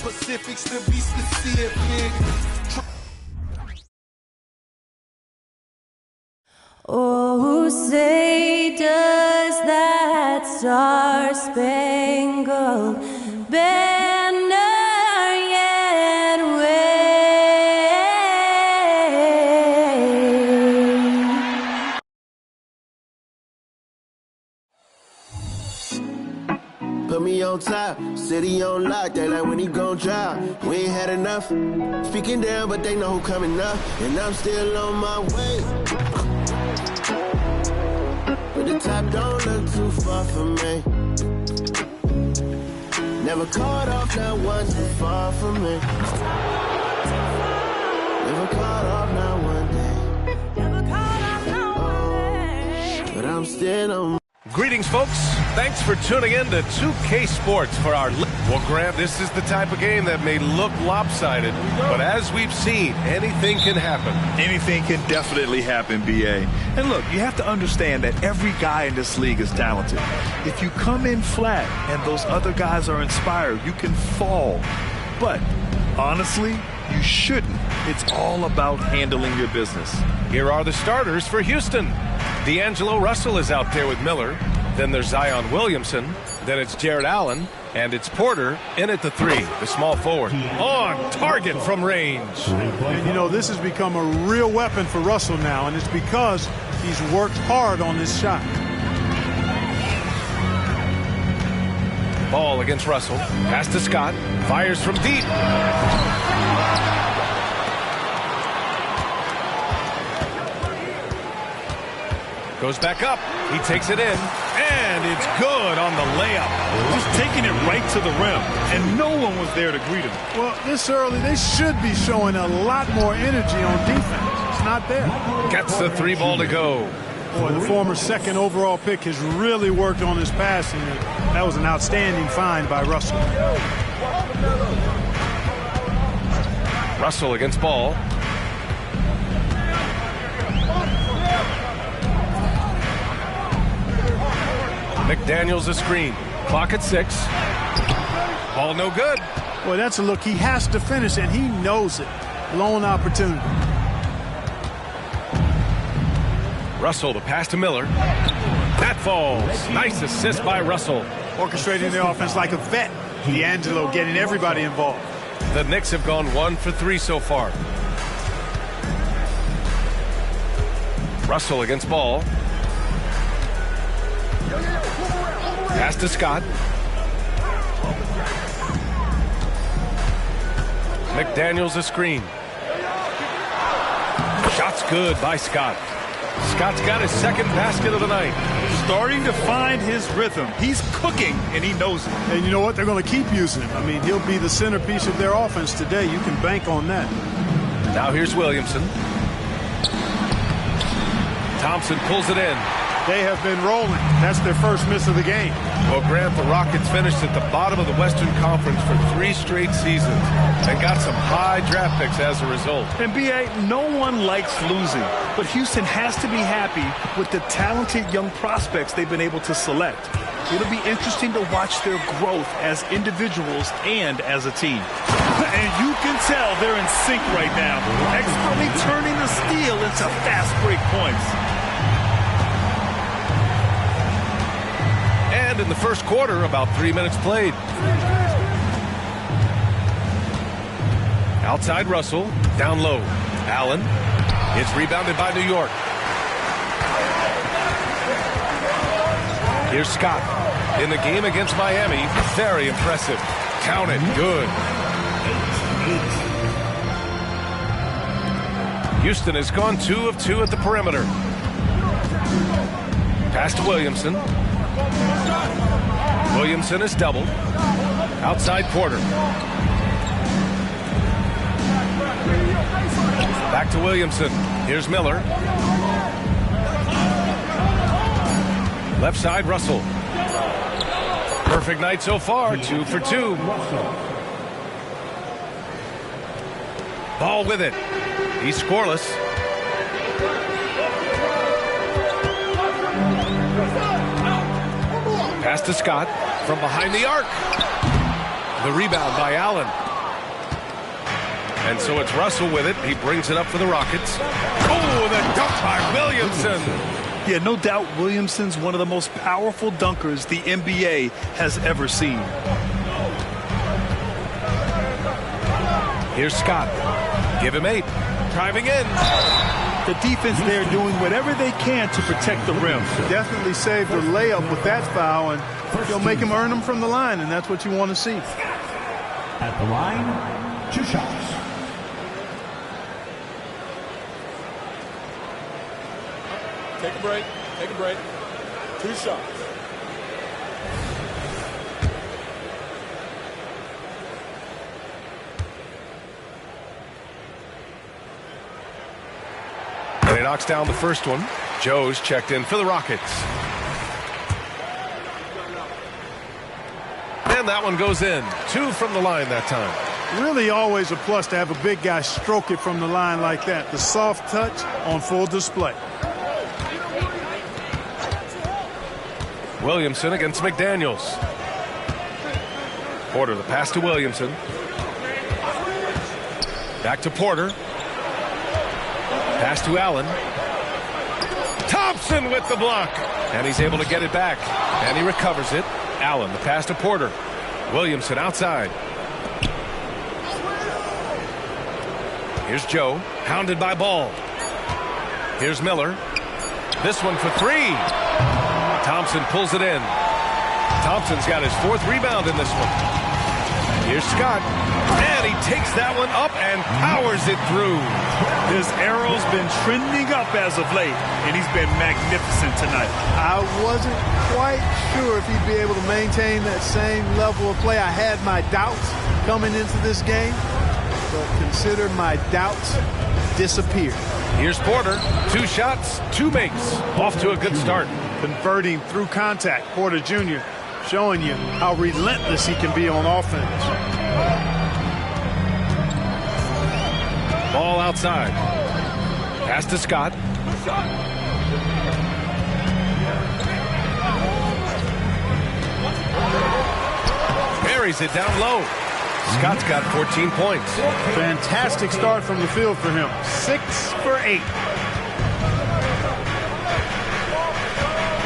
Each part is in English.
Pacifics to be specific. Oh, say does that star-spangled banner yet wave? Put me on top, city on lock, they like when he gon' drop. We ain't had enough, speaking down, but they know who coming up, and I'm still on my way. But the top don't look too far from me. Never caught off, not one too far from me. Never caught off, not one day. But I'm still on. Greetings, folks. Thanks for tuning in to 2K Sports for our... Well, Graham, this is the type of game that may look lopsided, but as we've seen, anything can happen. Anything can definitely happen, B.A. And look, you have to understand that every guy in this league is talented. If you come in flat and those other guys are inspired, you can fall. But honestly, you shouldn't. It's all about handling your business. Here are the starters for Houston. D'Angelo Russell is out there with Miller. Then there's Zion Williamson. Then it's Jared Allen. And it's Porter in at the 3, the small forward. On target from range. And, you know, this has become a real weapon for Russell now, and it's because he's worked hard on this shot. Ball against Russell. Pass to Scott. Fires from deep. Goes back up. He takes it in. And it's good on the layup. Just taking it right to the rim. And no one was there to greet him. Well, this early, they should be showing a lot more energy on defense. It's not there. Gets the 3 ball to go. Boy, the former second overall pick has really worked on his passing. That was an outstanding find by Russell. Russell against ball. McDaniels a screen. Clock at 6. Ball no good. Boy, that's a look. He has to finish, and he knows it. Lone opportunity. Russell to pass to Miller. That falls. Nice assist by Russell. Orchestrating the offense like a vet. D'Angelo getting everybody involved. The Knicks have gone 1 for 3 so far. Russell against ball. Pass to Scott. McDaniels a screen. Shot's good by Scott. Scott's got his second basket of the night. Starting to find his rhythm. He's cooking, and he knows it. And you know what? They're going to keep using him. I mean, he'll be the centerpiece of their offense today. You can bank on that. Now here's Williamson. Thompson pulls it in. They have been rolling. That's their first miss of the game. Well, Grant, the Rockets finished at the bottom of the Western Conference for 3 straight seasons and got some high draft picks as a result. And B.A., no one likes losing, but Houston has to be happy with the talented young prospects they've been able to select. It'll be interesting to watch their growth as individuals and as a team. And you can tell they're in sync right now, expertly turning the steal into fast break points. And in the first quarter, about 3 minutes played. Outside Russell, down low. Allen. It's rebounded by New York. Here's Scott. In the game against Miami, very impressive. Count it, good. Houston has gone 2 of 2 at the perimeter. Pass to Williamson. Williamson is doubled. Outside Porter. Back to Williamson. Here's Miller. Left side, Russell. Perfect night so far, 2 for 2. Ball with it. He's scoreless. Pass to Scott from behind the arc. The rebound by Allen. And so it's Russell with it. He brings it up for the Rockets. Oh, the dunk by Williamson. Yeah, no doubt Williamson's one of the most powerful dunkers the NBA has ever seen. Here's Scott. Give him 8. Driving in. The defense there doing whatever they can to protect the rim. Definitely saved the layup with that foul, and you'll make him earn them from the line, and that's what you want to see. At the line, 2 shots. Take a break. Take a break. 2 shots. And he knocks down the first one. Joe's checked in for the Rockets. And that one goes in. 2 from the line that time. Really always a plus to have a big guy stroke it from the line like that. The soft touch on full display. Williamson against McDaniels. Porter, the pass to Williamson. Back to Porter. Pass to Allen. Thompson with the block. And he's able to get it back. And he recovers it. Allen, the pass to Porter. Williamson outside. Here's Joe, hounded by Ball. Here's Miller. This one for 3. Thompson pulls it in. Thompson's got his 4th rebound in this one. Here's Scott. And he takes that one up and powers it through. His arrow's been trending up as of late, and he's been magnificent tonight. I wasn't quite sure if he'd be able to maintain that same level of play. I had my doubts coming into this game, but consider my doubts disappeared. Here's Porter. 2 shots, 2 makes. Off to a good start. Converting through contact. Porter Jr. showing you how relentless he can be on offense. Ball outside. Pass to Scott. Buries it down low. Scott's got 14 points. Fantastic start from the field for him. 6 for 8.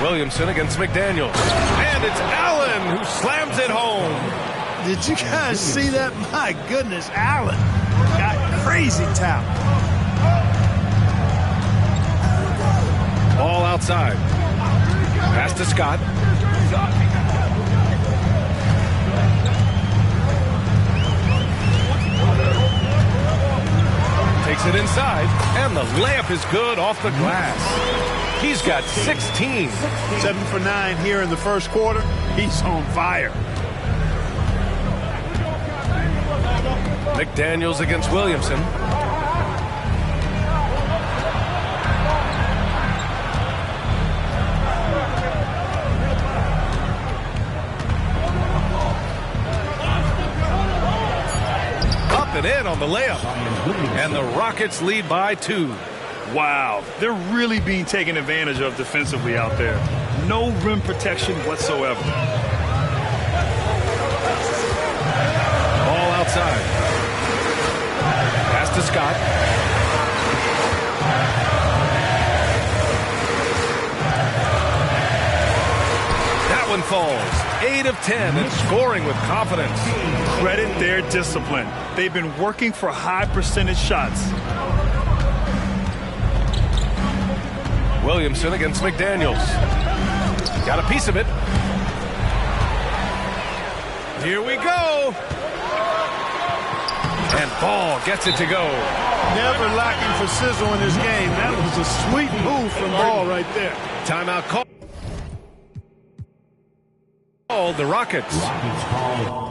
Williamson against McDaniels. And it's Allen who slams it home. Did you guys see that? My goodness, Allen got crazy talent. Ball outside. Pass to Scott. Takes it inside, and the layup is good off the glass. He's got 16. 7 for 9 here in the first quarter. He's on fire. McDaniels against Williamson. Up and in on the layup. And the Rockets lead by 2. Wow, they're really being taken advantage of defensively out there. No rim protection whatsoever. Ball outside. Pass to Scott. That one falls. 8 of 10 and scoring with confidence. Credit their discipline. They've been working for high percentage shots. Williamson against McDaniels. Got a piece of it. Here we go. And Ball gets it to go. Never lacking for sizzle in his game. That was a sweet move from Ball right there. Timeout call. The Rockets. Timeout.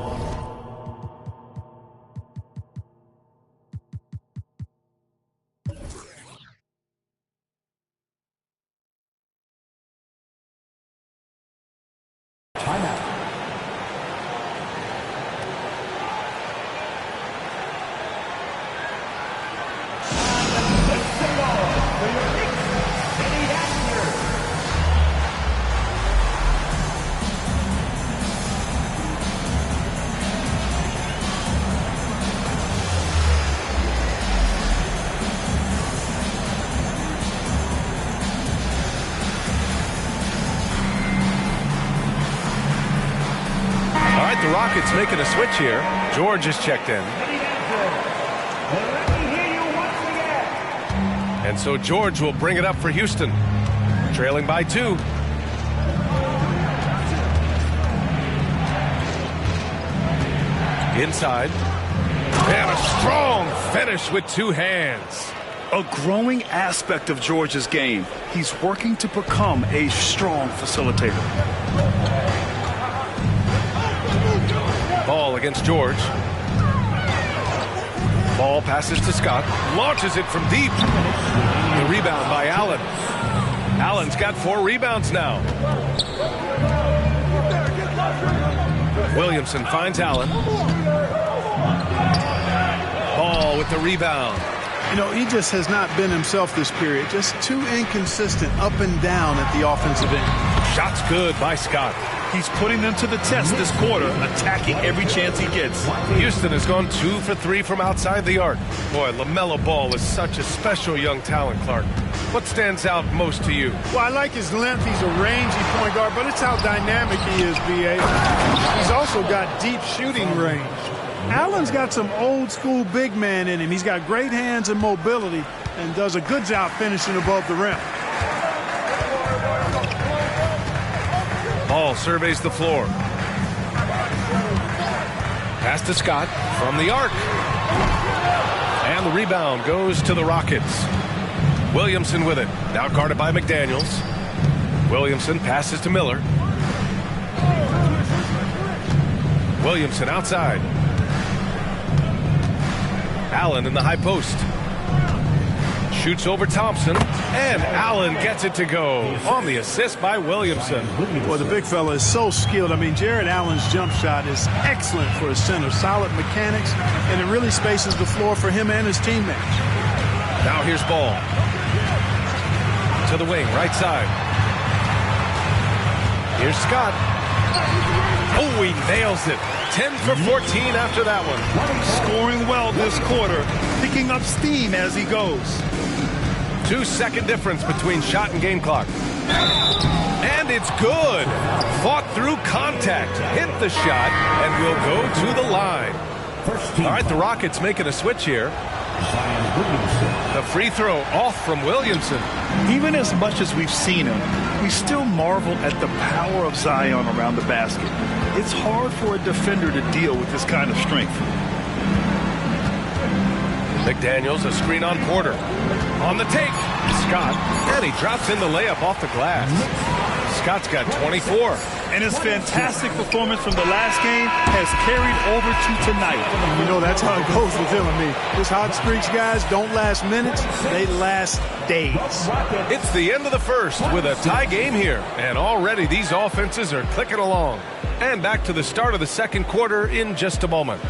Rockets making a switch here. George is checked in. And so George will bring it up for Houston. Trailing by 2. Inside. And a strong finish with 2 hands. A growing aspect of George's game. He's working to become a strong facilitator. Ball against George. Ball passes to Scott. Launches it from deep. The rebound by Allen. Allen's got 4 rebounds now. Williamson finds Allen. Ball with the rebound. You know, he just has not been himself this period. Just too inconsistent up and down at the offensive end. Shots good by Scott. He's putting them to the test this quarter, attacking every chance he gets. Houston has gone 2 for 3 from outside the arc. Boy, LaMelo Ball is such a special young talent, Clark. What stands out most to you? Well, I like his length. He's a rangy point guard, but it's how dynamic he is, B.A. He's also got deep shooting range. Allen's got some old-school big man in him. He's got great hands and mobility and does a good job finishing above the rim. Ball surveys the floor. Pass to Scott from the arc. And the rebound goes to the Rockets. Williamson with it. Now guarded by McDaniels. Williamson passes to Miller. Williamson outside. Allen in the high post. Shoots over Thompson. And Allen gets it to go on the assist by Williamson. Well, the big fella is so skilled. I mean, Jared Allen's jump shot is excellent for a center. Solid mechanics, and it really spaces the floor for him and his teammates. Now here's Ball. To the wing, right side. Here's Scott. Oh, he nails it. 10 for 14 after that one. Scoring well this quarter, picking up steam as he goes. 2-second difference between shot and game clock. And it's good. Fought through contact, hit the shot, and will go to the line. All right, the Rockets making a switch here. The free throw off from Williamson. Even as much as we've seen him, we still marvel at the power of Zion around the basket. It's hard for a defender to deal with this kind of strength. McDaniels, a screen on Porter. On the take, Scott, and he drops in the layup off the glass. Scott's got 24. And his fantastic performance from the last game has carried over to tonight. You know, that's how it goes with him. I mean, his hot streaks, guys, don't last minutes. They last days. It's the end of the first with a tie game here. And already these offenses are clicking along. And back to the start of the second quarter in just a moment.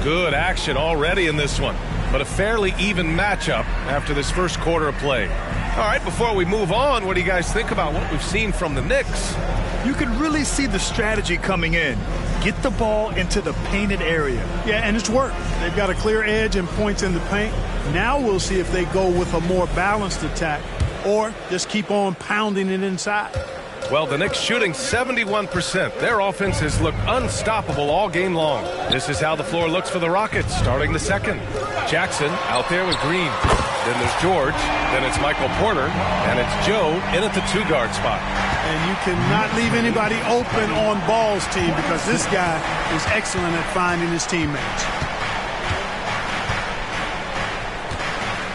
Good action already in this one, but a fairly even matchup after this first quarter of play. All right, before we move on, what do you guys think about what we've seen from the Knicks? You can really see the strategy coming in. Get the ball into the painted area. Yeah, and it's worked. They've got a clear edge and points in the paint. Now we'll see if they go with a more balanced attack or just keep on pounding it inside. Well, the Knicks shooting 71%. Their offense has looked unstoppable all game long. This is how the floor looks for the Rockets starting the second. Jackson out there with Green. Then there's George. Then it's Michael Porter. And it's Joe in at the 2-guard spot. And you cannot leave anybody open on Ball's team because this guy is excellent at finding his teammates.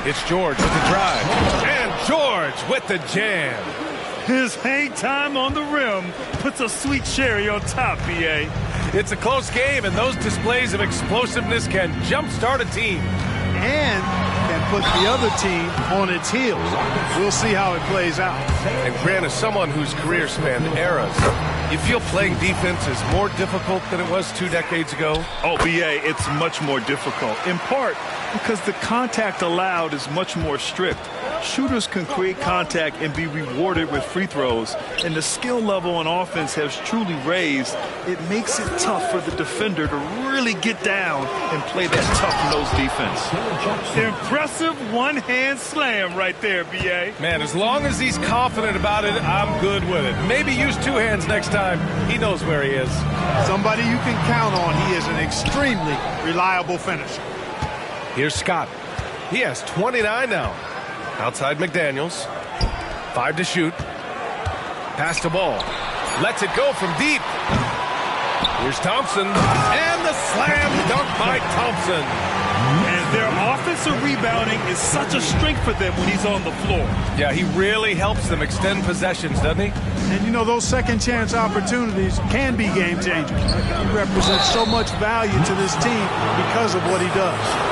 It's George with the drive. And George with the jam. His hang time on the rim puts a sweet cherry on top, B.A. It's a close game, and those displays of explosiveness can jumpstart a team. And can put the other team on its heels. We'll see how it plays out. And Grant, as someone whose career spanned eras, you feel playing defense is more difficult than it was 2 decades ago? Oh, BA, it's much more difficult, in part because the contact allowed is much more strict. Shooters can create contact and be rewarded with free throws, and the skill level on offense has truly raised. It makes it tough for the defender to really get down and play that tough-nosed defense. Impressive one-hand slam right there, BA. Man, as long as he's confident about it, I'm good with it. Maybe use 2 hands next time. He knows where he is. Somebody you can count on. He is an extremely reliable finisher. Here's Scott. He has 29 now. Outside McDaniels. 5 to shoot. Pass the ball. Lets it go from deep. Here's Thompson. And the slam dunk by Thompson. And their offensive rebounding is such a strength for them when he's on the floor. Yeah, he really helps them extend possessions, doesn't he? And, you know, those second-chance opportunities can be game-changers. He represents so much value to this team because of what he does.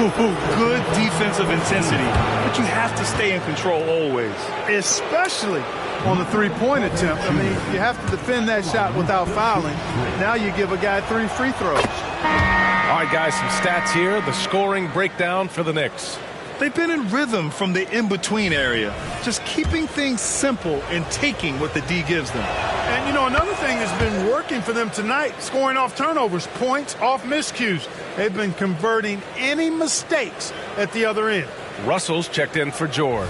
Good defensive intensity, but you have to stay in control always. Especially on the three-point attempt. I mean, you have to defend that shot without fouling. Now you give a guy 3 free throws. All right, guys, some stats here. The scoring breakdown for the Knicks. They've been in rhythm from the in-between area, just keeping things simple and taking what the D gives them. And, you know, another thing that's been working for them tonight, scoring off turnovers, points off miscues. They've been converting any mistakes at the other end. Russell's checked in for George.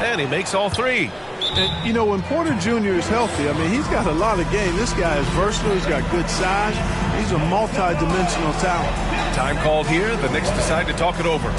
And he makes all 3. And, you know, when Porter Jr. is healthy, I mean, he's got a lot of game. This guy is versatile. He's got good size. He's a multi-dimensional talent. Time called here. The Knicks decide to talk it over.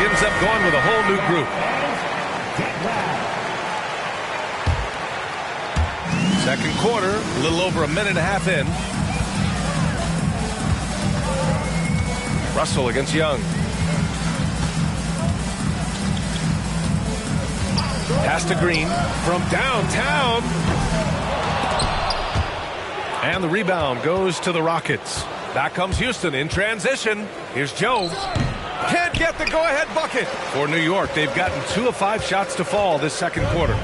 Ends up going with a whole new group. Second quarter, a little over a minute and a half in. Russell against Young. Pass to Green from downtown. And the rebound goes to the Rockets. Back comes Houston in transition. Here's Joe. Can't get the go-ahead bucket. For New York, they've gotten 2 of 5 shots to fall this second quarter.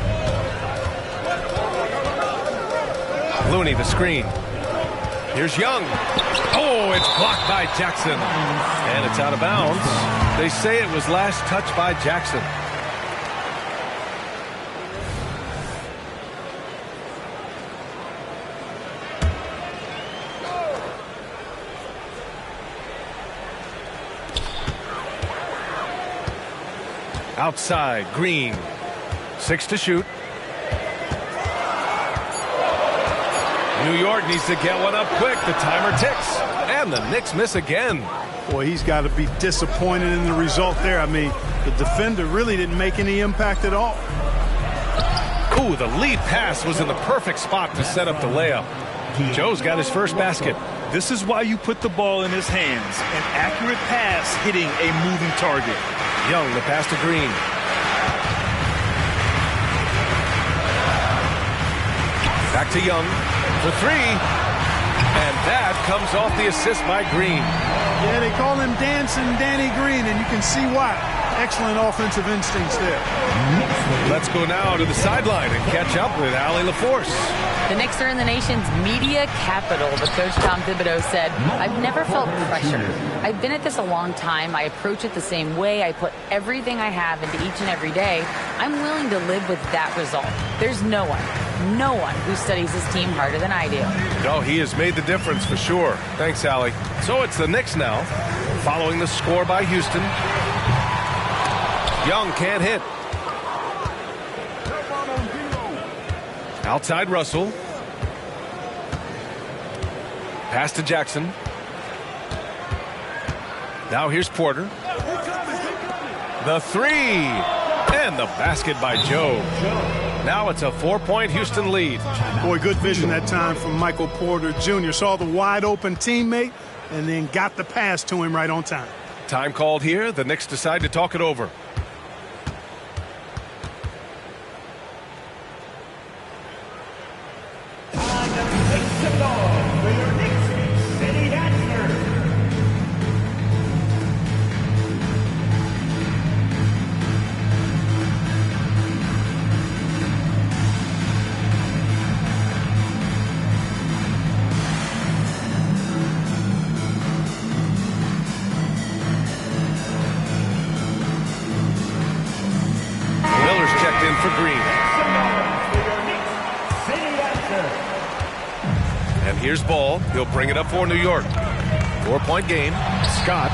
Looney, the screen. Here's Young. Oh, it's blocked by Jackson. And it's out of bounds. They say it was last touched by Jackson. Outside, Green. 6 to shoot. New York needs to get one up quick. The timer ticks. And the Knicks miss again. Boy, he's got to be disappointed in the result there. I mean, the defender really didn't make any impact at all. Ooh, the lead pass was in the perfect spot to set up the layup. Joe's got his first basket. This is why you put the ball in his hands. An accurate pass hitting a moving target. Young, the pass to Green. Back to Young for 3. And that comes off the assist by Green. Yeah, they call him Dancing Danny Green, and you can see why. Excellent offensive instincts there. Let's go now to the sideline and catch up with Allie LaForce. The Knicks are in the nation's media capital, but Coach Tom Thibodeau said, I've never felt pressure. I've been at this a long time. I approach it the same way. I put everything I have into each and every day. I'm willing to live with that result. There's no one who studies his team harder than I do. No, he has made the difference for sure. Thanks, Allie. So it's the Knicks now, following the score by Houston. Young can't hit. Outside Russell. Pass to Jackson. Now here's Porter. The 3. And the basket by Joe. Now it's a 4-point Houston lead. Boy, good vision that time from Michael Porter Jr. Saw the wide open teammate and then got the pass to him right on time. Time called here. The Knicks decide to talk it over. For Green. And here's Ball. He'll bring it up for New York. 4-point game. Scott.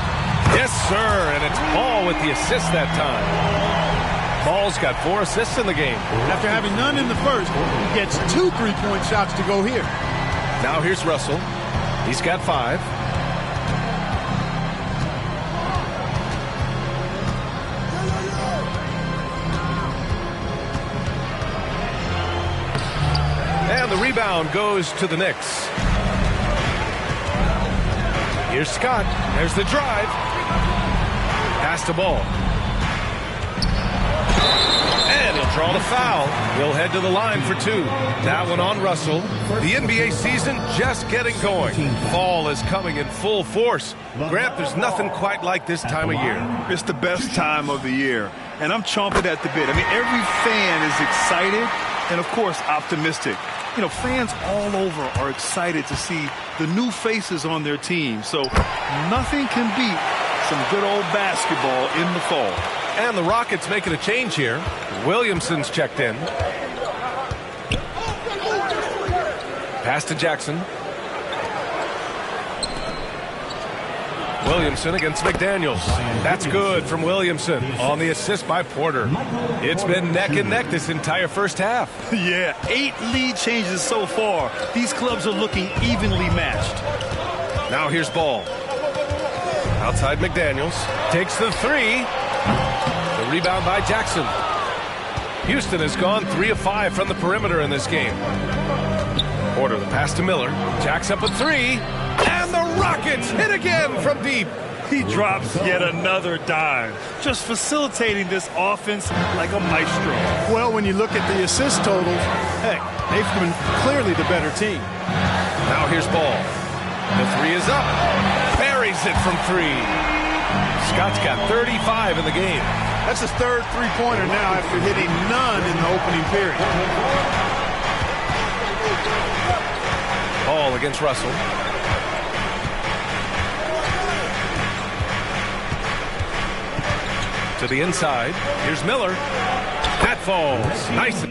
Yes, sir. And it's Ball with the assist that time. Ball's got 4 assists in the game. After having none in the first, he gets 2 3-point shots to go here. Now here's Russell. He's got 5. And the rebound goes to the Knicks. Here's Scott. There's the drive. Pass to Ball. And he'll draw the foul. He'll head to the line for 2. That one on Russell. The NBA season just getting going. Fall is coming in full force. Grant, there's nothing quite like this time of year. It's the best time of the year, and I'm chomping at the bit. I mean, every fan is excited and, of course, optimistic. You know, fans all over are excited to see the new faces on their team. So nothing can beat some good old basketball in the fall. And the Rockets making a change here. Williamson's checked in. Pass to Jackson. Williamson against McDaniels. That's good from Williamson on the assist by Porter. It's been neck and neck this entire first half. Yeah, 8 lead changes so far. These clubs are looking evenly matched. Now here's Ball. Outside McDaniels. Takes the 3. The rebound by Jackson. Houston has gone 3 of 5 from the perimeter in this game. Porter, the pass to Miller. Jacks up a 3. And the Rockets hit again from deep. He drops yet another dime, just facilitating this offense like a maestro. Well, when you look at the assist totals, heck, they've been clearly the better team. Now here's Ball. The 3 is up. Buries it from 3. Scott's got 35 in the game. That's his 3rd three-pointer now after hitting none in the opening period. Ball against Russell. To the inside. Here's Miller. That falls. Nice.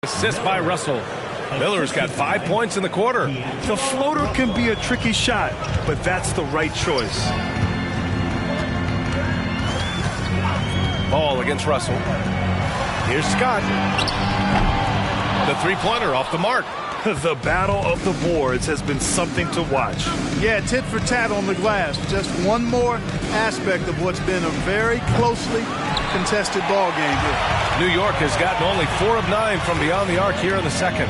Assist by Russell. Miller's got 5 points in the quarter. The floater can be a tricky shot, but that's the right choice. Ball against Russell. Here's Scott. The 3-pointer off the mark. The battle of the boards has been something to watch. Yeah, tit for tat on the glass. Just one more aspect of what's been a very closely contested ball game here. New York has gotten only 4 of 9 from beyond the arc here in the second.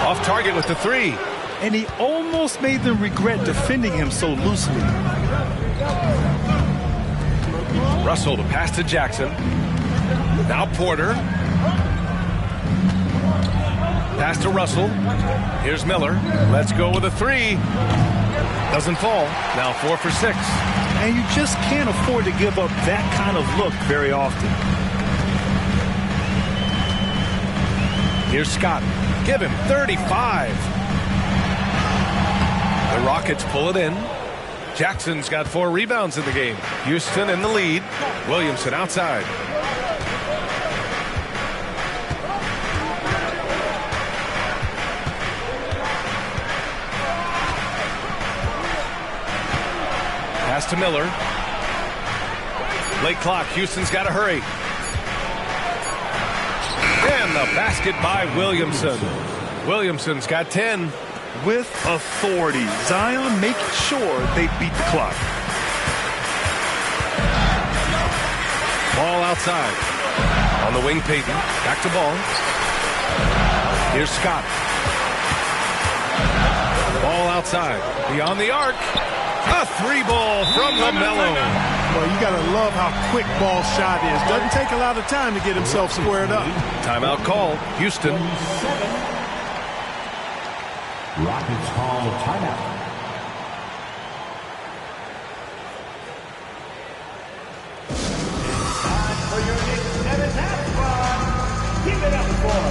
Off target with the 3. And he almost made them regret defending him so loosely. Russell to pass to Jackson. Now Porter. Pass to Russell. Here's Miller. Let's go with a 3. Doesn't fall. Now 4 for 6. And you just can't afford to give up that kind of look very often. Here's Scott. Give him 35. The Rockets pull it in. Jackson's got 4 rebounds in the game. Houston in the lead. Williamson outside. Pass to Miller. Late clock. Houston's got to hurry. And the basket by Williamson. Williamson's got 10. With authority, Zion making sure they beat the clock. Ball outside. On the wing, Payton. Back to ball. Here's Scott. Ball outside. Beyond the arc. A three ball from LaMelo. Well, you got to love how quick ball shot is. Doesn't take a lot of time to get himself squared up. Timeout call. Houston. Rockets call timeout. Time for your Knicks 7.5 squad. Keep it up for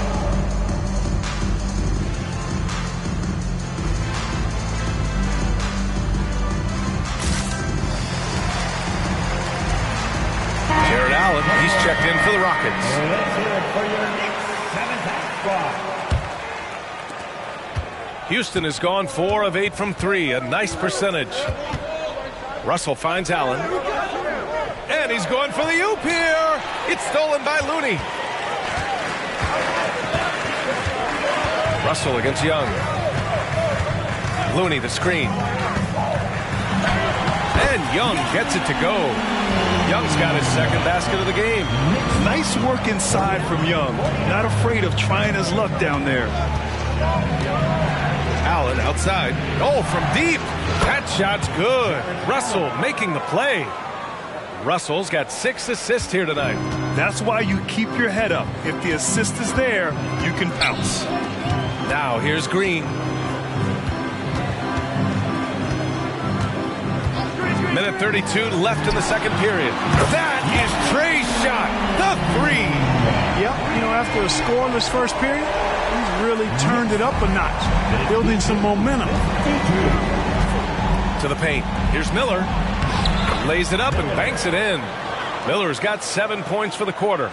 Jared Allen, he's checked in for the Rockets. Let's hear it for your Knicks 7.5 squad. Houston has gone 4 of 8 from 3, a nice percentage. Russell finds Allen. And he's going for the oop here. It's stolen by Looney. Russell against Young. Looney the screen. And Young gets it to go. Young's got his second basket of the game. Nice work inside from Young. Not afraid of trying his luck down there. Allen outside. Oh, from deep. That shot's good. Russell making the play. Russell's got 6 assists here tonight. That's why you keep your head up. If the assist is there, you can pounce. Now here's Green. Minute 32 left in the second period. That is Trey's shot. The three. Yep, you know, after a scoreless first period, he's really turned it up a notch, building some momentum. To the paint. Here's Miller. Lays it up and banks it in. Miller's got 7 points for the quarter.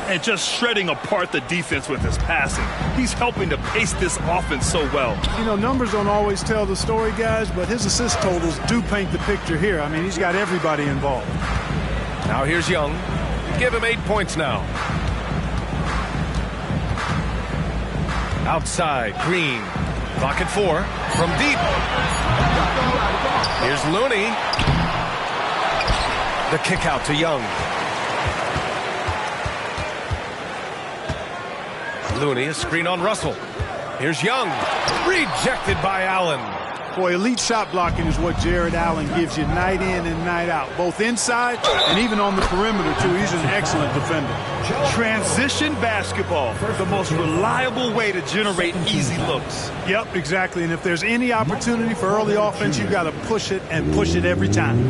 And just shredding apart the defense with his passing. He's helping to pace this offense so well. You know, numbers don't always tell the story, guys, but his assist totals do paint the picture here. I mean, he's got everybody involved. Now here's Young. Give him 8 points now. Outside, Green. Clock at 4. From deep. Here's Looney. The kick out to Young. Looney, a screen on Russell. Here's Young. Rejected by Allen. Boy, elite shot blocking is what Jared Allen gives you night in and night out, both inside and even on the perimeter, too. He's an excellent defender. Transition basketball, the most reliable way to generate easy looks. Yep, exactly. And if there's any opportunity for early offense, you've got to push it and push it every time.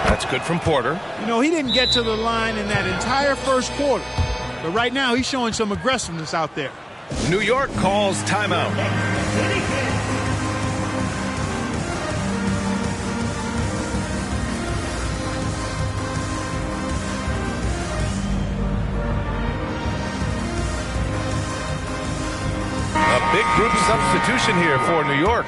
That's good from Porter. You know, he didn't get to the line in that entire first quarter. But right now, he's showing some aggressiveness out there. New York calls timeout. A big group substitution here for New York.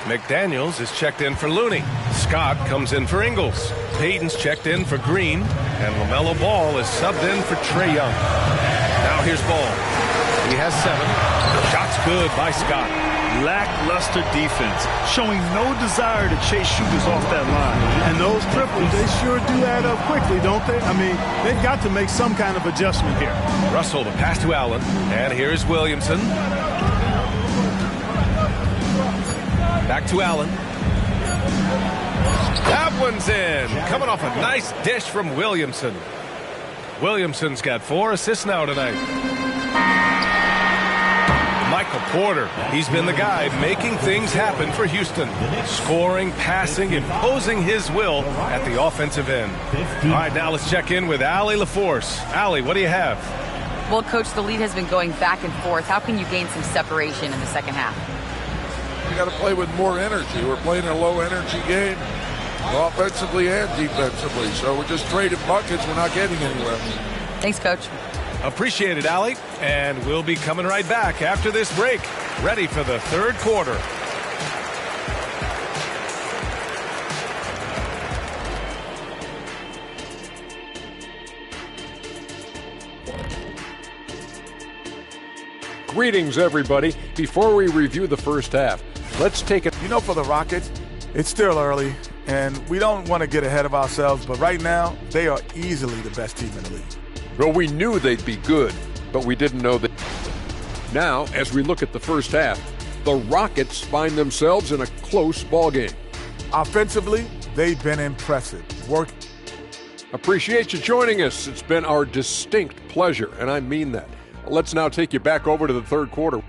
McDaniels is checked in for Looney. Scott comes in for Ingles. Payton's checked in for Green. And LaMelo Ball is subbed in for Trae Young. Now here's Ball. He has 7. Shot's good by Scott. Lackluster defense, showing no desire to chase shooters off that line. And those triples, they sure do add up quickly, don't they? I mean, they've got to make some kind of adjustment here. Russell, the pass to Allen. And here's Williamson. Back to Allen. That one's in. Coming off a nice dish from Williamson. Williamson's got 4 assists now tonight. Michael Porter, he's been the guy making things happen for Houston. Scoring, passing, imposing his will at the offensive end. All right, now let's check in with Allie LaForce. Allie, what do you have? Well, Coach, the lead has been going back and forth. How can you gain some separation in the second half? You got to play with more energy. We're playing a low-energy game. offensively and defensively. So we're just trading buckets. We're not getting anywhere. Thanks, Coach. Appreciate it, Allie. And we'll be coming right back after this break. Ready for the third quarter. Greetings, everybody. Before we review the first half, let's take it. You know, for the Rockets, it's still early, and we don't want to get ahead of ourselves, but right now, they are easily the best team in the league. Well, we knew they'd be good, but we didn't know that. Now, as we look at the first half, the Rockets find themselves in a close ballgame. Offensively, they've been impressive. Appreciate you joining us. It's been our distinct pleasure, and I mean that. Let's now take you back over to the third quarter.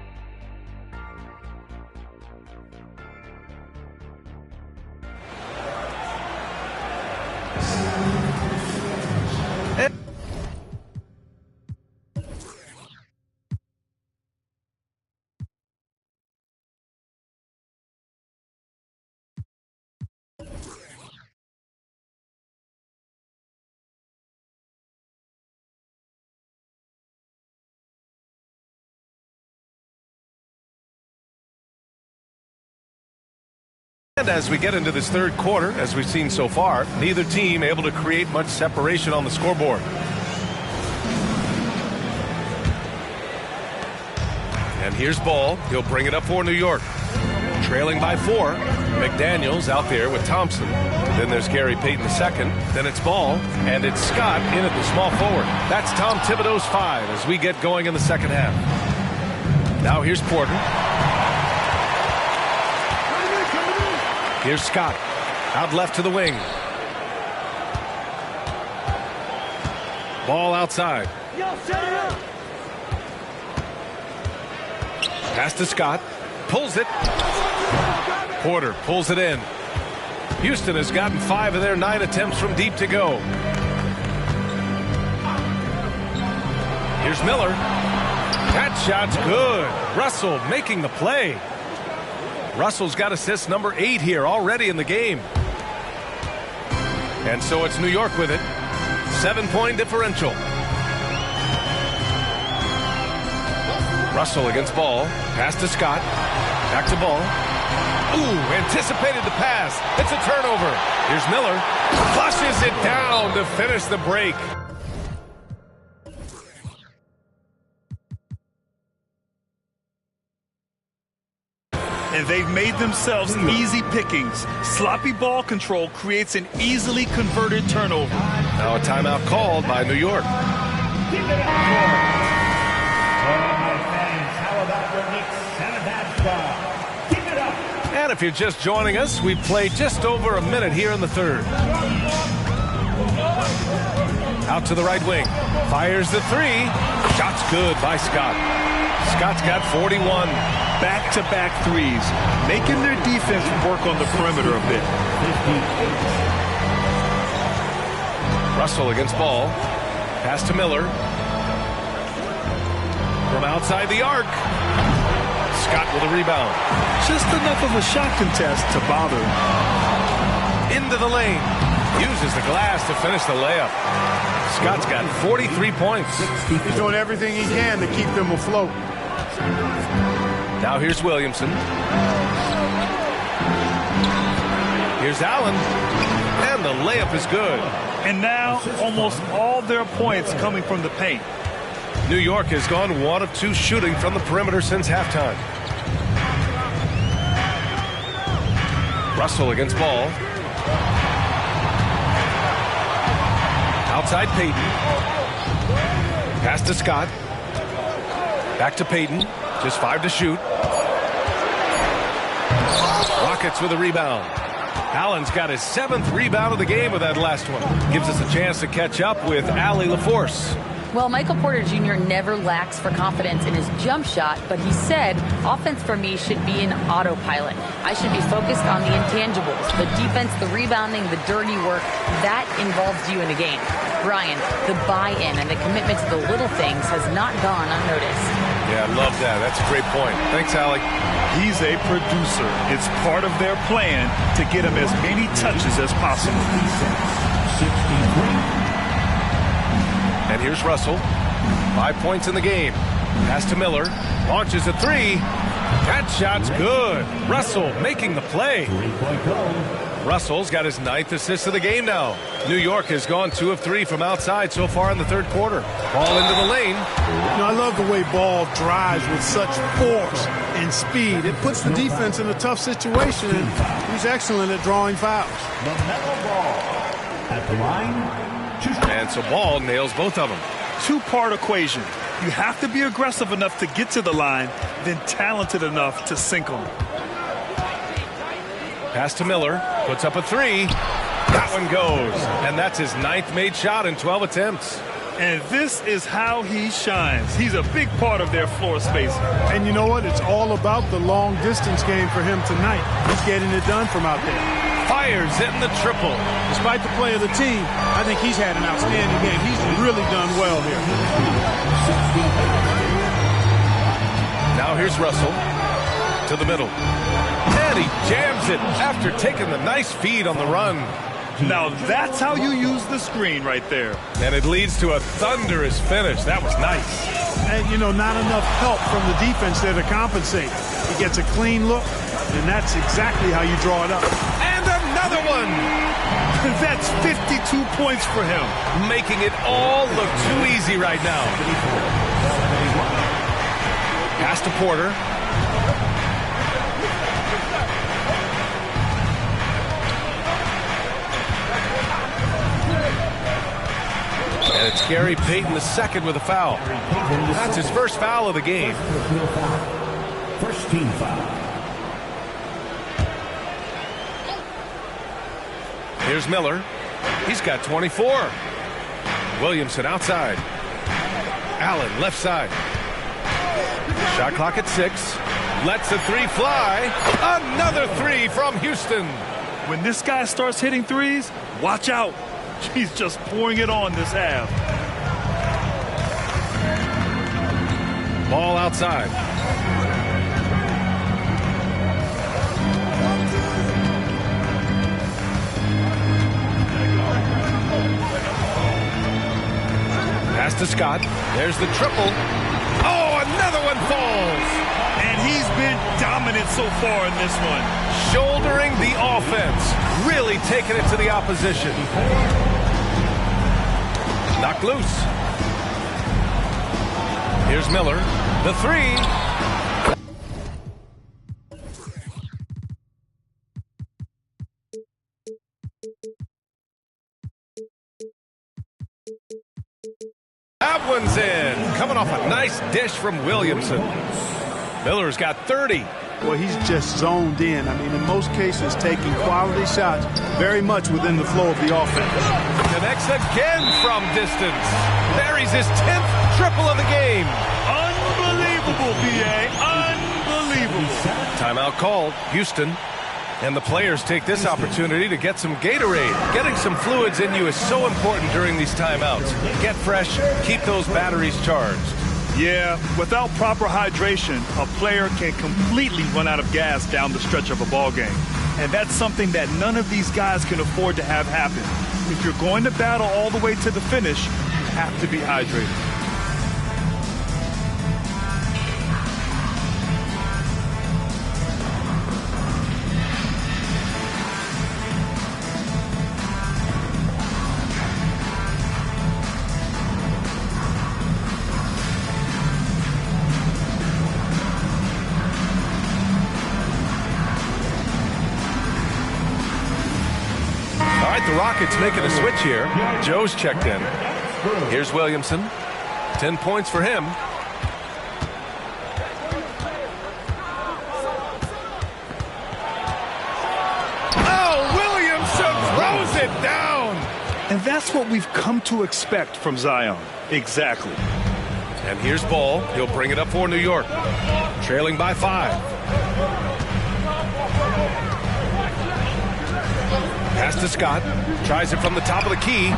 And as we get into this third quarter, as we've seen so far, neither team able to create much separation on the scoreboard. And here's Ball. He'll bring it up for New York. Trailing by 4. McDaniels out there with Thompson. Then there's Gary Payton II. Then it's Ball. And it's Scott in at the small forward. That's Tom Thibodeau's 5 as we get going in the second half. Now here's Porter. Here's Scott. Out left to the wing. Ball outside. Pass to Scott. Pulls it. Porter pulls it in. Houston has gotten 5 of their 9 attempts from deep to go. Here's Miller. That shot's good. Russell making the play. Russell's got assist number 8 here already in the game. And so it's New York with it. 7-point differential. Russell against Ball. Pass to Scott. Back to Ball. Ooh, anticipated the pass. It's a turnover. Here's Miller. Flushes it down to finish the break. And they've made themselves easy pickings. Sloppy ball control creates an easily converted turnover. Now a timeout called by New York. Keep it up. All right, fans, how about the Knicks and that squad? Keep it up. And if you're just joining us, we've played just over a minute here in the third. Out to the right wing. Fires the 3. Shot's good by Scott. Scott's got 41. Back-to-back threes, making their defense work on the perimeter a bit. Russell against Ball. Pass to Miller. From outside the arc. Scott with a rebound. Just enough of a shot contest to bother him. Into the lane. Uses the glass to finish the layup. Scott's got 43 points. He's doing everything he can to keep them afloat. Now here's Williamson. Here's Allen. And the layup is good. And now almost all their points coming from the paint. New York has gone 1 of 2 shooting from the perimeter since halftime. Russell against Ball. Outside Payton. Pass to Scott. Back to Payton. Just 5 to shoot. Rockets with a rebound. Allen's got his 7th rebound of the game with that last one. Gives us a chance to catch up with Allie LaForce. Well, Michael Porter Jr. never lacks for confidence in his jump shot, but he said, offense for me should be an autopilot. I should be focused on the intangibles, the defense, the rebounding, the dirty work. That involves you in a game. Brian, the buy-in and the commitment to the little things has not gone unnoticed. Yeah, I love that. That's a great point. Thanks, Allie. He's a producer. It's part of their plan to get him as many touches as possible. And here's Russell. 5 points in the game. Pass to Miller. Launches a three. That shot's good. Russell making the play. Russell's got his 9th assist of the game now. New York has gone 2 of 3 from outside so far in the third quarter. Ball into the lane. You know, I love the way Ball drives with such force and speed. It puts the defense in a tough situation, and he's excellent at drawing fouls. At the line, and so Ball nails both of them. Two-part equation. You have to be aggressive enough to get to the line, then talented enough to sink them. Pass to Miller. Puts up a three. That one goes. And that's his 9th made shot in 12 attempts. And this is how he shines. He's a big part of their floor space. And you know what? It's all about the long distance game for him tonight. He's getting it done from out there. Fires in the triple. Despite the play of the team, I think he's had an outstanding game. He's really done well here. Now here's Russell to the middle. And he jams it after taking the nice feed on the run. Now that's how you use the screen right there. And it leads to a thunderous finish. That was nice. And, you know, not enough help from the defense there to compensate. He gets a clean look, and that's exactly how you draw it up. And another one. That's 52 points for him. Making it all look too easy right now. Pass to Porter. And it's Gary Payton II with a foul. That's his first foul of the game. First team foul. Here's Miller. He's got 24. Williamson outside. Allen left side. Shot clock at 6. Lets the three fly. Another three from Houston. When this guy starts hitting threes, watch out. He's just pouring it on this half. Ball outside. Pass to Scott. There's the triple. Oh, another one falls. And he's been dominant so far in this one. Shouldering the offense. Really taking it to the opposition. Knocked loose. Here's Miller. The three. That one's in. Coming off a nice dish from Williamson. Miller's got 30. Well, he's just zoned in. I mean, in most cases, taking quality shots very much within the flow of the offense. Connects again from distance. Buries his 10th triple of the game. Unbelievable, B.A. Unbelievable. Timeout called. Houston. And the players take this opportunity to get some Gatorade. Getting some fluids in you is so important during these timeouts. Get fresh, keep those batteries charged. Yeah, without proper hydration, a player can completely run out of gas down the stretch of a ball game. And that's something that none of these guys can afford to have happen. If you're going to battle all the way to the finish, you have to be hydrated. The Rockets making a switch here. Joe's checked in. Here's Williamson. 10 points for him. Oh, Williamson throws it down. And that's what we've come to expect from Zion. Exactly. And here's Ball. He'll bring it up for New York. Trailing by 5. Pass to Scott. Tries it from the top of the key.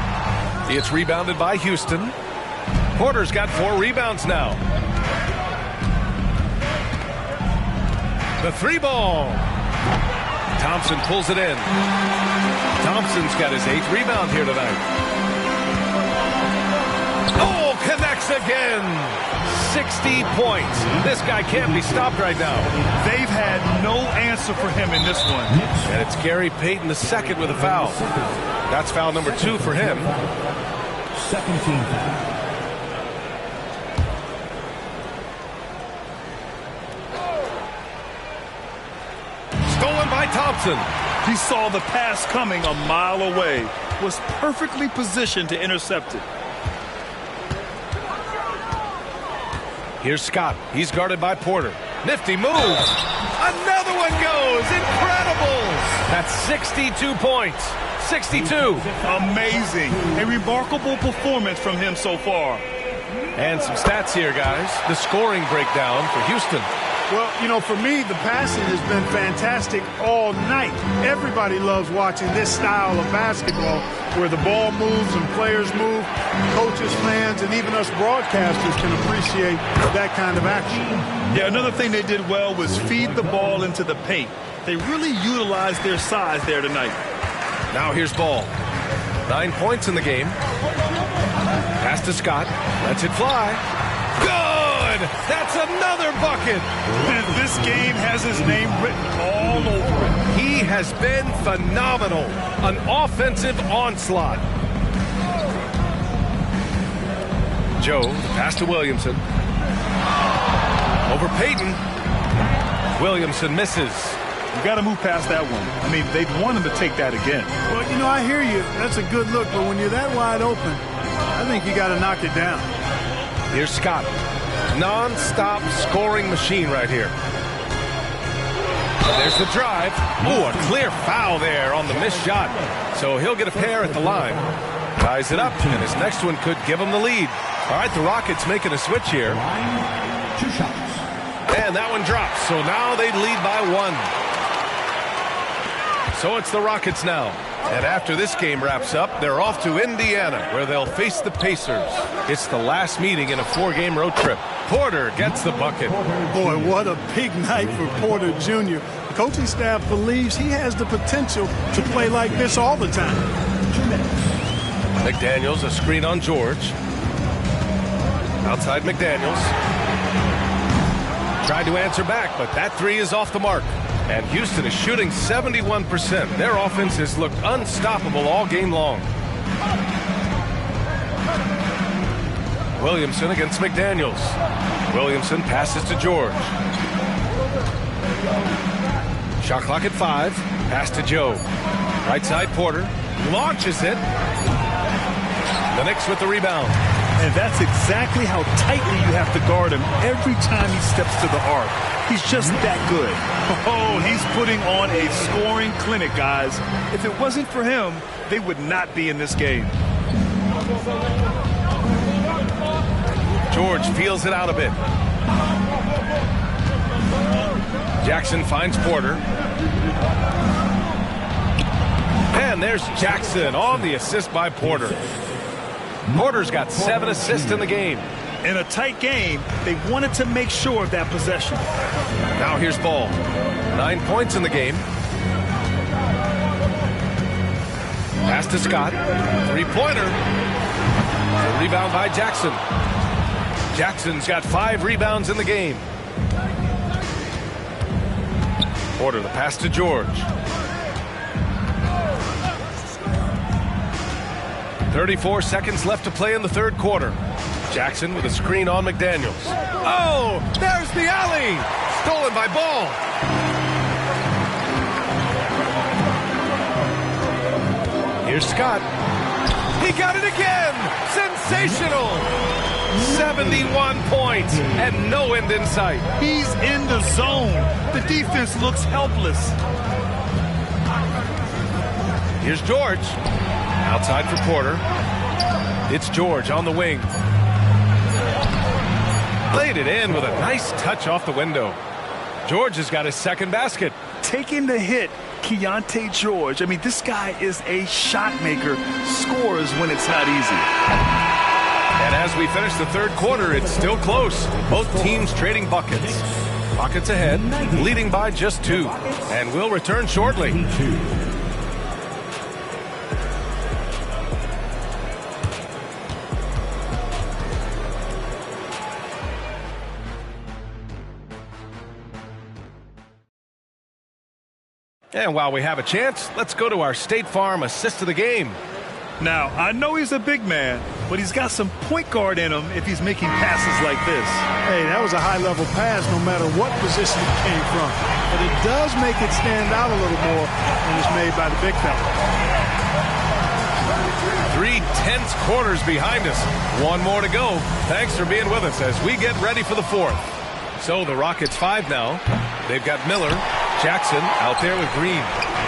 It's rebounded by Houston. Porter's got 4 rebounds now. The 3-ball. Thompson pulls it in. Thompson's got his 8th rebound here tonight. Oh, connects again. 60 points. This guy can't be stopped right now. They've had no answer for him in this one. And it's Gary Payton II with a foul. That's foul number 2 for him. 17 foul. Stolen by Thompson. He saw the pass coming a mile away. Was perfectly positioned to intercept it. Here's Scott. He's guarded by Porter. Nifty move. Another one goes. Incredible. That's 62 points. 62. Amazing. A remarkable performance from him so far. And some stats here, guys. The scoring breakdown for Houston. Well, you know, for me, the passing has been fantastic all night. Everybody loves watching this style of basketball where the ball moves and players move. Coaches, fans, and even us broadcasters can appreciate that kind of action. Yeah, another thing they did well was feed the ball into the paint. They really utilized their size there tonight. Now here's Ball. 9 points in the game. Pass to Scott. Lets it fly. Good! That's another bucket! And this game has his name written all over it. He has been phenomenal. An offensive onslaught. Joe, pass to Williamson. Over Payton. Williamson misses. You got to move past that one. I mean, they'd want him to take that again. Well, you know, I hear you. That's a good look, but when you're that wide open, I think you got to knock it down. Here's Scott. Non-stop scoring machine right here. There's the drive. Ooh, a clear foul there on the missed shot. So he'll get a pair at the line. Ties it up, and his next one could give him the lead. All right, the Rockets making a switch here. 2 shots. And that one drops, so now they lead by 1. So it's the Rockets now. And after this game wraps up, they're off to Indiana, where they'll face the Pacers. It's the last meeting in a 4-game road trip. Porter gets the bucket. Boy, what a big night for Porter Jr. The coaching staff believes he has the potential to play like this all the time. 2 minutes. McDaniels, a screen on George. Outside McDaniels. Tried to answer back, but that 3 is off the mark. And Houston is shooting 71%. Their offense has looked unstoppable all game long. Williamson against McDaniels. Williamson passes to George. Shot clock at 5. Pass to Joe. Right side Porter. Launches it. The Knicks with the rebound. And that's exactly how tightly you have to guard him every time he steps to the arc. He's just that good. Oh, he's putting on a scoring clinic, guys. If it wasn't for him, they would not be in this game. George feels it out a bit. Jackson finds Porter. And there's Jackson on the assist by Porter. Porter's got 7 assists in the game. In a tight game, they wanted to make sure of that possession. Now here's Ball. 9 points in the game. Pass to Scott. 3-pointer. The rebound by Jackson. Jackson's got 5 rebounds in the game. Porter, the pass to George. 34 seconds left to play in the third quarter. Jackson with a screen on McDaniels. Oh, there's the alley. Stolen by Ball. Here's Scott. He got it again. Sensational. 71 points and no end in sight. He's in the zone. The defense looks helpless. Here's George. Outside for Porter. It's George on the wing. Laid it in with a nice touch off the window. George has got his second basket. Taking the hit, Keontae George. I mean, this guy is a shot maker. Scores when it's not easy. And as we finish the third quarter, it's still close. Both teams trading buckets. Rockets ahead, leading by just 2. And we'll return shortly. And while we have a chance, let's go to our State Farm assist of the game. Now, I know he's a big man, but he's got some point guard in him if he's making passes like this. Hey, that was a high-level pass no matter what position it came from. But it does make it stand out a little more when it's made by the big fella. 3 tense quarters behind us. 1 more to go. Thanks for being with us as we get ready for the 4th. So the Rockets 5 now. They've got Miller, Jackson out there with Green.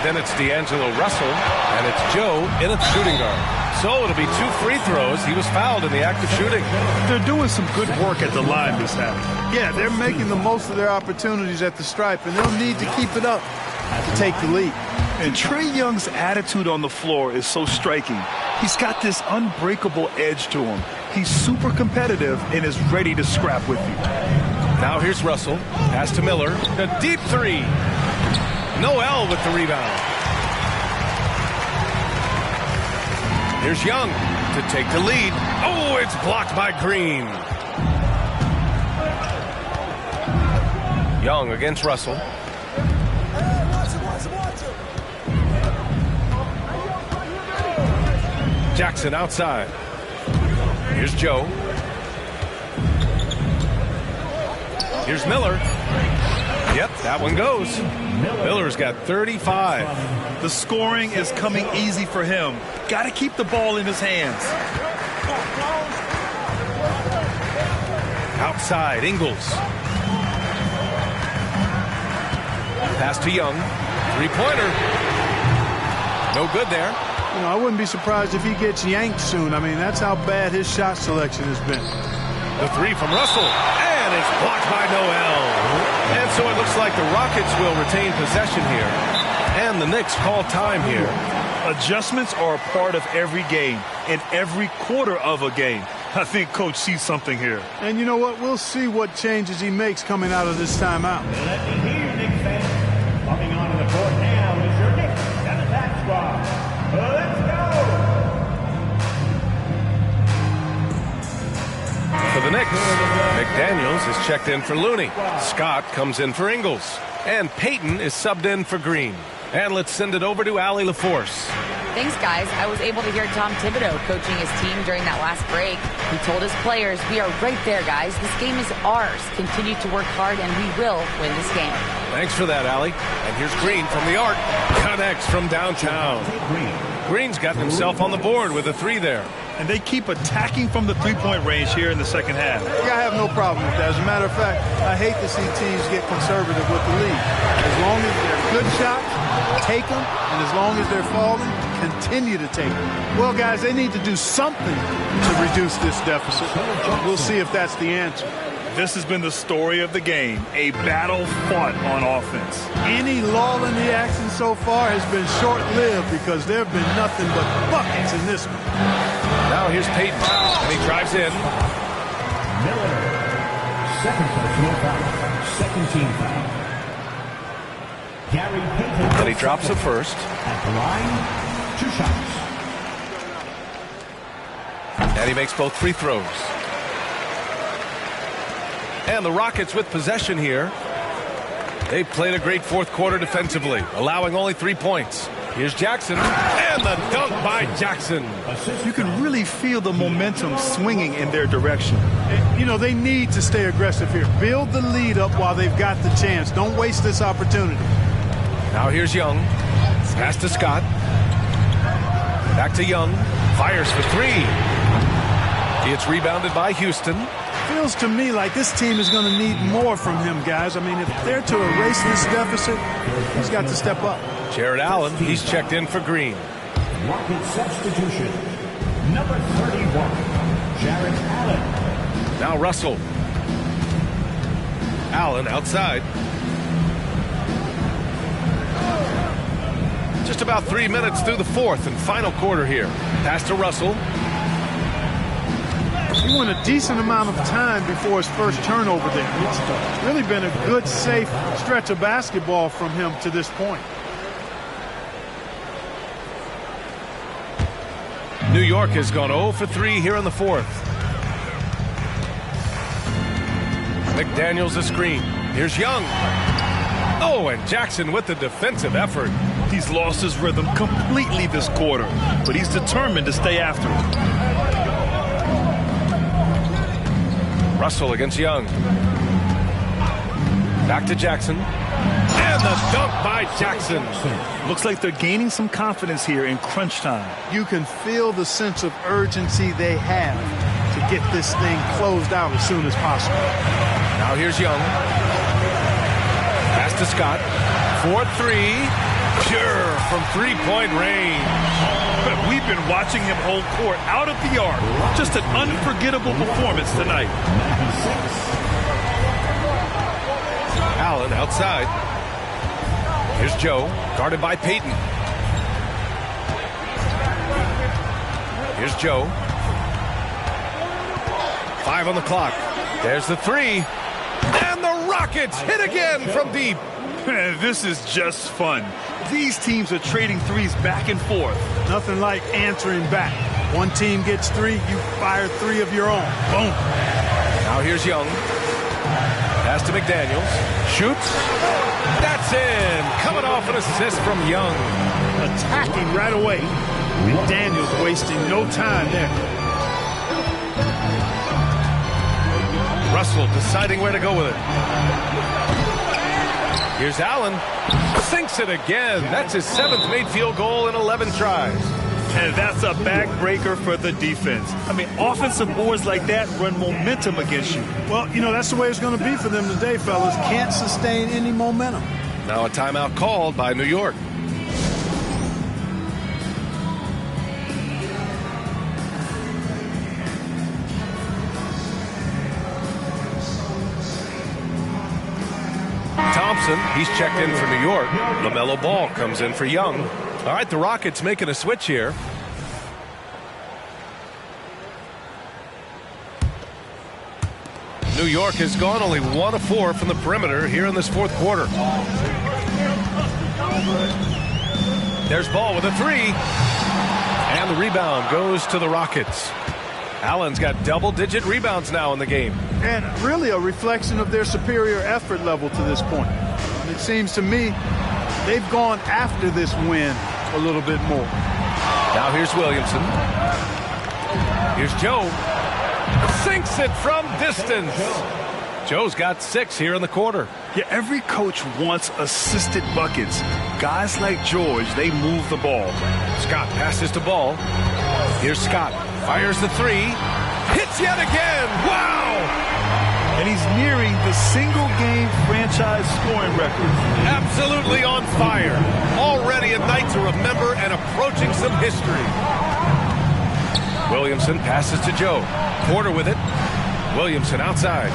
Then it's D'Angelo Russell, and it's Joe in at shooting guard. So it'll be 2 free throws. He was fouled in the act of shooting. They're doing some good work at the line this half. Yeah, they're making the most of their opportunities at the stripe, and they'll need to keep it up to take the lead. And Trae Young's attitude on the floor is so striking. He's got this unbreakable edge to him. He's super competitive and is ready to scrap with you. Now here's Russell. Pass to Miller. A deep 3. Noel with the rebound. Here's Young to take the lead. Oh, it's blocked by Green. Young against Russell. Jackson outside. Here's Joe. Here's Miller. Yep, that one goes. Miller's got 35. The scoring is coming easy for him. Got to keep the ball in his hands. Outside, Ingles. Pass to Young. 3-pointer. No good there. You know, I wouldn't be surprised if he gets yanked soon. I mean, that's how bad his shot selection has been. The 3 from Russell. And it's blocked by Noel. And so it looks like the Rockets will retain possession here. And the Knicks call time here. Adjustments are a part of every game and every quarter of a game. I think Coach sees something here. And you know what? We'll see what changes he makes coming out of this timeout. Let me hear you, Knicks fans. Coming onto the court now is your Knicks and attack squad. Let's go! For the Knicks, McDaniels is checked in for Looney. Scott comes in for Ingles. And Payton is subbed in for Green. And let's send it over to Allie LaForce. Thanks, guys. I was able to hear Tom Thibodeau coaching his team during that last break. He told his players, we are right there, guys. This game is ours. Continue to work hard, and we will win this game. Thanks for that, Allie. And here's Green from the arc. Connects from downtown. Green's got himself on the board with a 3 there. And they keep attacking from the three-point range here in the second half. Yeah, I have no problem with that. As a matter of fact, I hate to see teams get conservative with the lead. As long as they're good shots, take them. And as long as they're falling, continue to take them. Well, guys, they need to do something to reduce this deficit. We'll see if that's the answer. This has been the story of the game, a battle fought on offense. Any lull in the action so far has been short-lived because there have been nothing but buckets in this one. Now here's Payton, and he drives in. Miller, second personal foul, second team foul. Gary Payton. And he drops it first. At the line, 2 shots. And he makes both free throws. And the Rockets with possession here. They've played a great 4th quarter defensively, allowing only 3 points. Here's Jackson, and the dunk by Jackson. You can really feel the momentum swinging in their direction. You know, they need to stay aggressive here. Build the lead up while they've got the chance. Don't waste this opportunity. Now here's Young. Pass to Scott. Back to Young. Fires for 3. It's rebounded by Houston. Feels to me like this team is going to need more from him, guys. I mean, if they're to erase this deficit, he's got to step up. Jared Allen, he's checked in for Green. Rocket substitution, number 31, Jared Allen. Now Russell. Allen outside. Just about 3 minutes through the 4th and final quarter here. Pass to Russell. He went a decent amount of time before his first turnover there. It's really been a good, safe stretch of basketball from him to this point. New York has gone 0 for 3 here in the fourth. McDaniels a screen. Here's Young. Oh, and Jackson with the defensive effort. He's lost his rhythm completely this quarter, but he's determined to stay after it. Russell against Young. Back to Jackson. And the dunk by Jackson. Looks like they're gaining some confidence here in crunch time. You can feel the sense of urgency they have to get this thing closed out as soon as possible. Now here's Young. Pass to Scott. 4-3. Pure from three-point range. But we've been watching him hold court out of the arc. Just an unforgettable performance tonight. Allen outside. Here's Joe, guarded by Peyton. Here's Joe. 5 on the clock. There's the three. And the Rockets hit again from deep. This is just fun. These teams are trading threes back and forth. Nothing like answering back. One team gets 3, you fire 3 of your own. Boom. Now here's Young. Pass to McDaniels. Shoots. That's in. Coming off an assist from Young. Attacking right away. McDaniels wasting no time there. Russell deciding where to go with it. Here's Allen. Sinks it again. That's his 7th made field goal in 11 tries. And that's a backbreaker for the defense. I mean, offensive boards like that run momentum against you. Well, you know, that's the way it's going to be for them today, fellas. Can't sustain any momentum. Now a timeout called by New York. Thompson, he's checked in for New York. LaMelo Ball comes in for Young. All right, the Rockets making a switch here. New York has gone only 1 of 4 from the perimeter here in this fourth quarter. There's Ball with a 3. And the rebound goes to the Rockets. Allen's got double-digit rebounds now in the game. And really a reflection of their superior effort level to this point. And it seems to me they've gone after this win a little bit more. Now here's Williamson. Here's Joe. Sinks it from distance. Joe's got 6 here in the quarter. Yeah, every coach wants assisted buckets. Guys like George, they move the ball. Scott passes to Ball. Here's Scott. Fires the 3. Hits yet again. Wow! And he's nearing the single-game franchise scoring record. Absolutely on fire. Already a night to remember and approaching some history. Williamson passes to Joe. Porter with it. Williamson outside.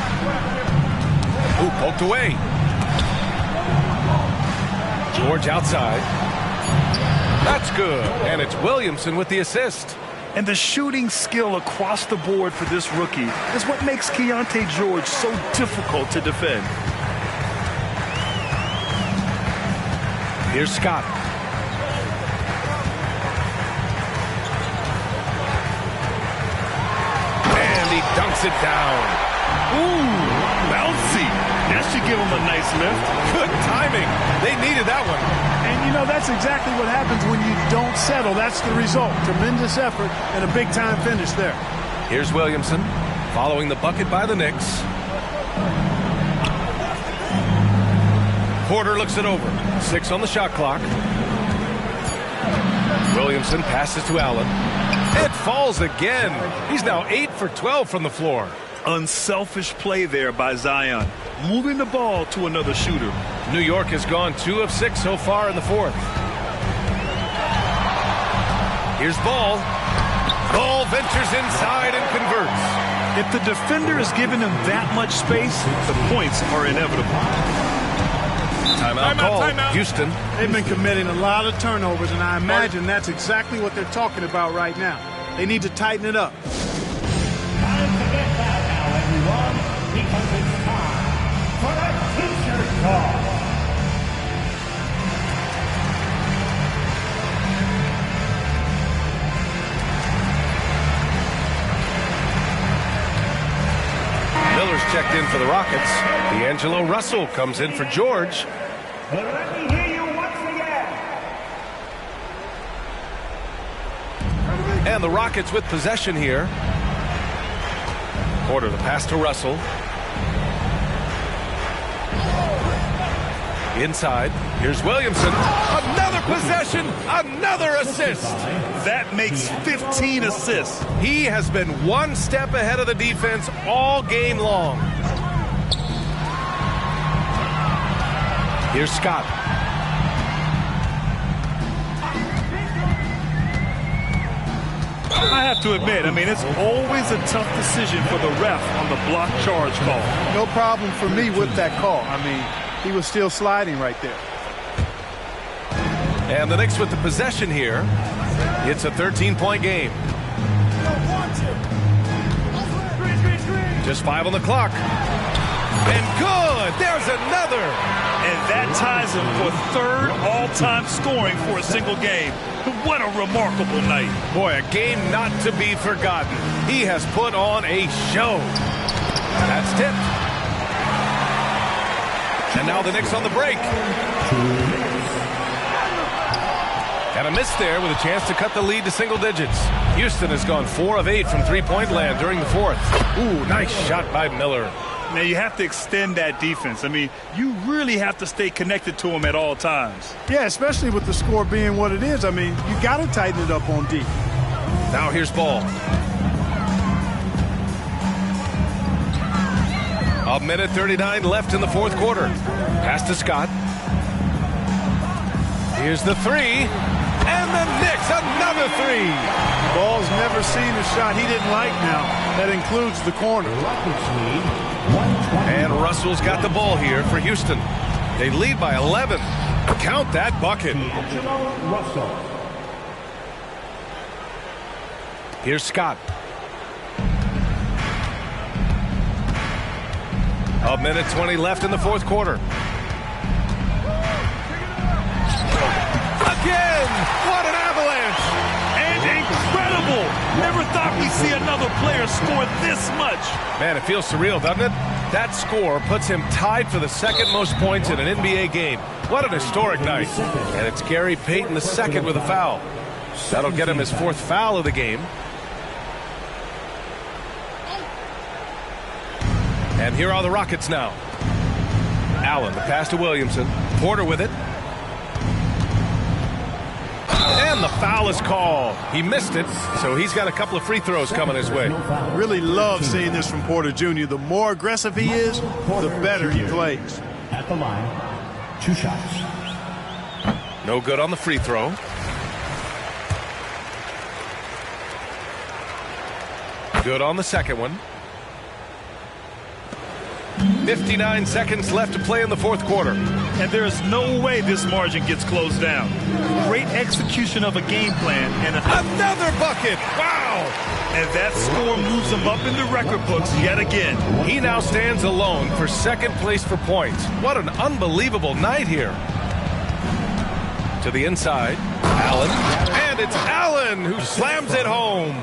Ooh, poked away. George outside. That's good. And it's Williamson with the assist. And the shooting skill across the board for this rookie is what makes Keontae George so difficult to defend. Here's Scott. And he dunks it down. Ooh, bouncy. That should give him a nice lift. Good timing. They needed that one. And, you know, that's exactly what happens when you don't settle. That's the result. Tremendous effort and a big-time finish there. Here's Williamson following the bucket by the Knicks. Porter looks it over. 6 on the shot clock. Williamson passes to Allen. It falls again. He's now 8 for 12 from the floor. Unselfish play there by Zion, moving the ball to another shooter. New York has gone 2 of 6 so far in the fourth. Here's Ball. Ball ventures inside and converts. If the defender is giving him that much space, the points are inevitable. Timeout call. Houston. They've been committing a lot of turnovers, and I imagine that's exactly what they're talking about right now. They need to tighten it up. because it's time for the t-shirt toss. Miller's checked in for the Rockets. D'Angelo Russell comes in for George. Let me hear you once again. And the Rockets with possession here. Porter, the pass to Russell. Inside, here's Williamson. Another possession, another assist. That makes 15 assists. He has been one step ahead of the defense all game long. Here's Scott. I have to admit, it's always a tough decision for the ref on the block charge call. No problem for me with that call. He was still sliding right there. And the Knicks with the possession here. It's a 13-point game. Just 5 on the clock. And good! There's another! And that ties him for third all-time scoring for a single game. What a remarkable night. Boy, a game not to be forgotten. He has put on a show. That's tipped. And now the Knicks on the break. And a miss there with a chance to cut the lead to single digits. Houston has gone 4 of 8 from three-point land during the fourth. Ooh, nice shot by Miller. Now, you have to extend that defense. You really have to stay connected to him at all times. Yeah, especially with the score being what it is. You got to tighten it up on D. Now here's Ball. A minute 39 left in the fourth quarter. Pass to Scott. Here's the three. And the Knicks, another three. Ball's never seen a shot he didn't like now. That includes the corner. And Russell's got the ball here for Houston. They lead by 11. Count that bucket. Here's Scott. A minute 20 left in the fourth quarter. Again! What an avalanche! And incredible! Never thought we'd see another player score this much. Man, it feels surreal, doesn't it? That score puts him tied for the second most points in an NBA game. What an historic night. And it's Gary Payton II with a foul. That'll get him his fourth foul of the game. And here are the Rockets now. Allen, the pass to Williamson. Porter with it. And the foul is called. He missed it, so he's got a couple of free throws coming his way. Really love seeing this from Porter Jr. The more aggressive he is, the better he plays. At the line, 2 shots. No good on the free throw. Good on the second one. 59 seconds left to play in the fourth quarter. And there is no way this margin gets closed down. Great execution of a game plan and another bucket. Wow! And that score moves him up in the record books yet again. He now stands alone for second place for points. What an unbelievable night here. To the inside, Allen. And it's Allen who slams it home.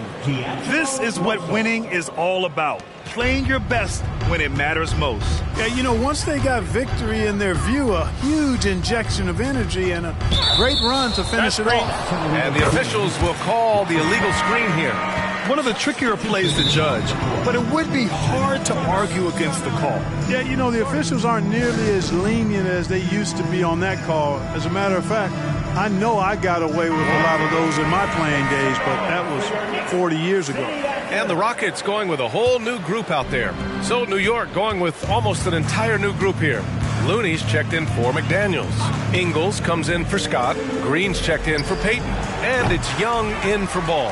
This is what winning is all about. Playing your best when it matters most. Yeah, once they got victory in their view, a huge injection of energy and a great run to finish it off. And the officials will call the illegal screen here. One of the trickier plays to judge, but it would be hard to argue against the call. Yeah, the officials aren't nearly as lenient as they used to be on that call. As a matter of fact, I know I got away with a lot of those in my playing days, but that was 40 years ago. And the Rockets going with a whole new group out there. So New York going with almost an entire new group here. Looney's checked in for McDaniels. Ingles comes in for Scott. Green's checked in for Payton. And it's Young in for Ball.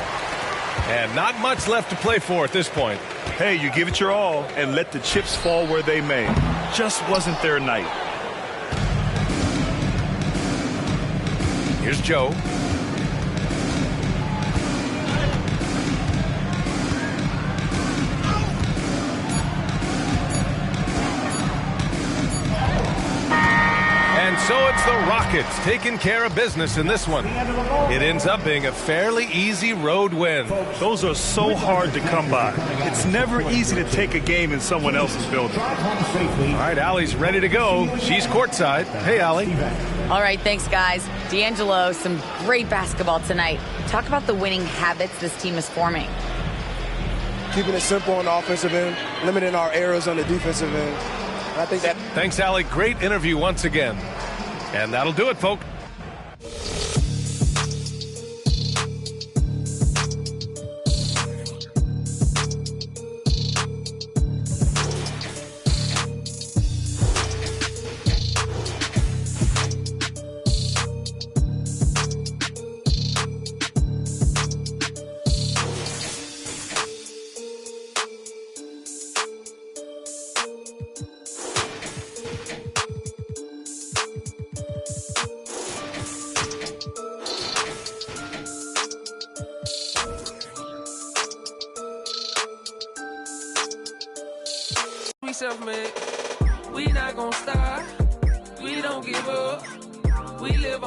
And not much left to play for at this point. Hey, you give it your all and let the chips fall where they may. Just wasn't their night. Here's Joe. So it's the Rockets taking care of business in this one. It ends up being a fairly easy road win. Those are so hard to come by. It's never easy to take a game in someone else's building. All right, Allie's ready to go. She's courtside. Hey, Allie. All right, thanks, guys. D'Angelo, some great basketball tonight. Talk about the winning habits this team is forming. Keeping it simple on the offensive end, limiting our errors on the defensive end. I think that. Thanks, Allie. Great interview once again. And that'll do it, folks. Self-made. We not gonna stop. We don't give up. We live on